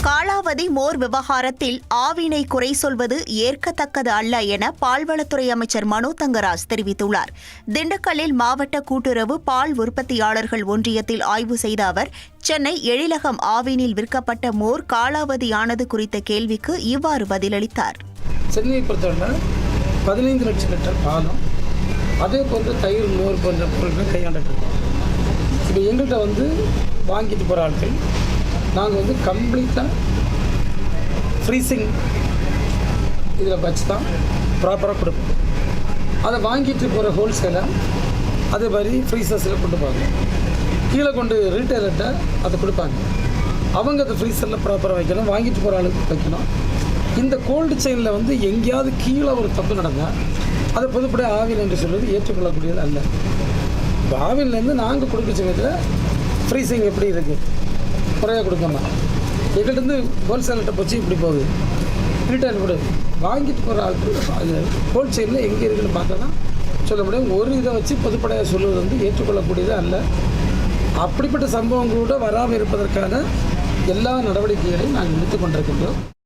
காலாவதி மோர் விவகாரத்தில் ஆவினை குறை சொல்வது ஏற்கத்தக்கது அல்ல என பால்வளத்துறை அமைச்சர் மனோ தங்கராஜ் தெரிவித்துள்ளார். திண்டுக்கல்லில் மாவட்ட கூட்டுறவு பால் உற்பத்தியாளர்கள் ஒன்றியத்தில் ஆய்வு செய்த அவர், சென்னை எழிலகம் ஆவினில் விற்கப்பட்ட மோர் காலாவதியானது குறித்த கேள்விக்கு இவ்வாறு பதிலளித்தார். சென்னையை பொறுத்தவரை 15 லட்சம் லிட்டர் பாலும் அதே போன்று தயிர் மோர் போன்ற பொருட்கள் கையாண்டுட்டு இருக்கோம். இப்போ எங்கள்கிட்ட வாங்கிட்டு போகிற ஆட்கள் நாங்கள் கம்ப்ளீட்டாக ஃப்ரீசிங் இதில் வச்சு தான் ப்ராப்பராக கொடுப்போம். அதை வாங்கிட்டு போகிற ஹோல்சேலர் அதே மாதிரி ஃப்ரீசர்ஸில் கொண்டு போவாங்க. கீழே கொண்டு ரீட்டைலர்கிட்ட அதை கொடுப்பாங்க. அவங்க அதை ஃப்ரீசரில் ப்ராப்பராக வைக்கணும், வாங்கிட்டு போகிற ஆளுக்கு வைக்கணும். இந்த கோல்டு செயினில் எங்கேயாவது கீழே ஒரு தப்பு நடந்தால் அதை பொதுப்படைய ஆவின் என்று சொல்வது ஏற்றுக்கொள்ளக்கூடியது அல்ல. இப்போ ஆவின்லேருந்து நாங்கள் கொடுக்க சமயத்தில் ஃப்ரீசிங் எப்படி இருக்குது, குறையாக கொடுக்கணும். எங்கள்கிட்ட ஹோல்சேலர்கிட்ட போச்சு இப்படி போகுது, ரீட்டைல் கூட வாங்கிட்டு போகிற ஆட்கள் அது ஹோல்சேலில் எங்கே இருக்குதுன்னு பார்த்தா தான் சொல்ல முடியும். ஒரு இதை வச்சு பொதுப்படையாக சொல்வது ஏற்றுக்கொள்ளக்கூடியது அல்ல. அப்படிப்பட்ட சம்பவங்களோடு வராமல் இருப்பதற்கான எல்லா நடவடிக்கைகளையும் நாங்கள் எடுத்துக் கொண்டிருக்கின்றோம்.